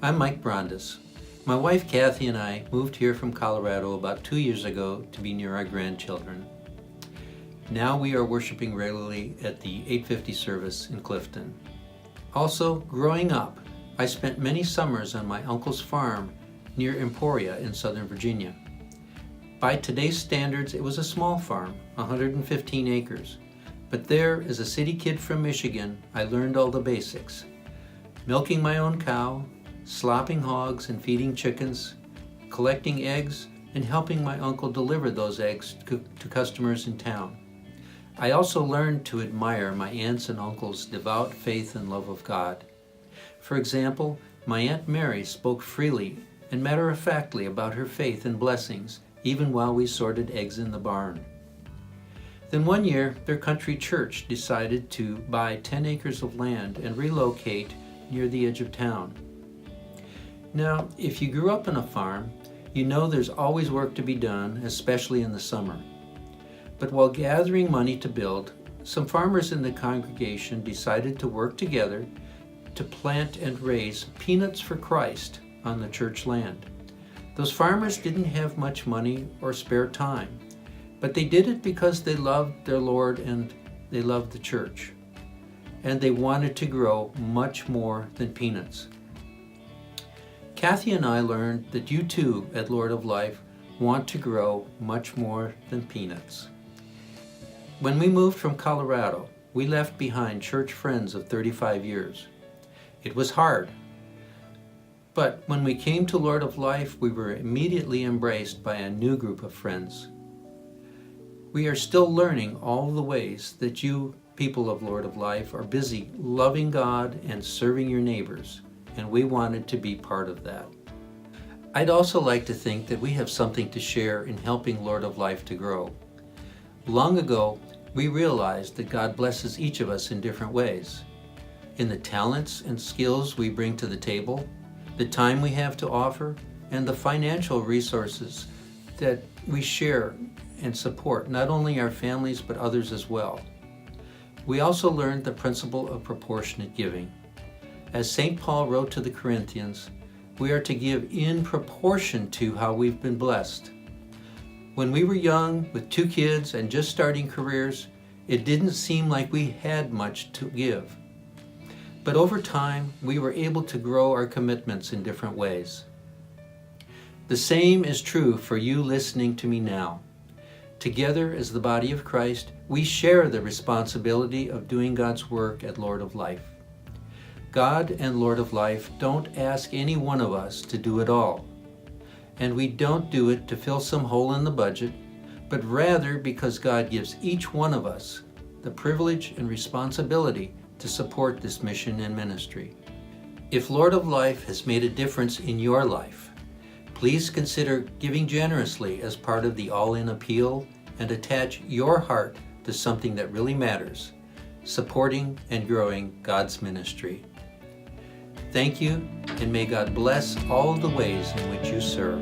I'm Mike Brondos. My wife Kathy and I moved here from Colorado about 2 years ago to be near our grandchildren. Now we are worshiping regularly at the 8:50 service in Clifton. Also, growing up, I spent many summers on my uncle's farm near Emporia in Southern Virginia. By today's standards, it was a small farm, 115 acres. But there, as a city kid from Michigan, I learned all the basics. Milking my own cow, slopping hogs and feeding chickens, collecting eggs, and helping my uncle deliver those eggs to customers in town. I also learned to admire my aunts and uncles' devout faith and love of God. For example, my Aunt Mary spoke freely and matter-of-factly about her faith and blessings, even while we sorted eggs in the barn. Then one year, their country church decided to buy 10 acres of land and relocate near the edge of town. Now, if you grew up on a farm, you know there's always work to be done, especially in the summer. But while gathering money to build, some farmers in the congregation decided to work together to plant and raise peanuts for Christ on the church land. Those farmers didn't have much money or spare time, but they did it because they loved their Lord and they loved the church. And they wanted to grow much more than peanuts. Kathy and I learned that you too at Lord of Life want to grow much more than peanuts. When we moved from Colorado, we left behind church friends of 35 years. It was hard. But when we came to Lord of Life, we were immediately embraced by a new group of friends. We are still learning all the ways that you, people of Lord of Life, are busy loving God and serving your neighbors, and we wanted to be part of that. I'd also like to think that we have something to share in helping Lord of Life to grow. Long ago, we realized that God blesses each of us in different ways. In the talents and skills we bring to the table, the time we have to offer, and the financial resources that we share and support not only our families but others as well. We also learned the principle of proportionate giving. As St. Paul wrote to the Corinthians, we are to give in proportion to how we've been blessed. When we were young, with 2 kids and just starting careers, it didn't seem like we had much to give. But over time, we were able to grow our commitments in different ways. The same is true for you listening to me now. Together as the body of Christ, we share the responsibility of doing God's work at Lord of Life. God and Lord of Life don't ask any one of us to do it all. And we don't do it to fill some hole in the budget, but rather because God gives each one of us the privilege and responsibility to support this mission and ministry. If Lord of Life has made a difference in your life, please consider giving generously as part of the all-in appeal and attach your heart to something that really matters, supporting and growing God's ministry. Thank you, and may God bless all the ways in which you serve.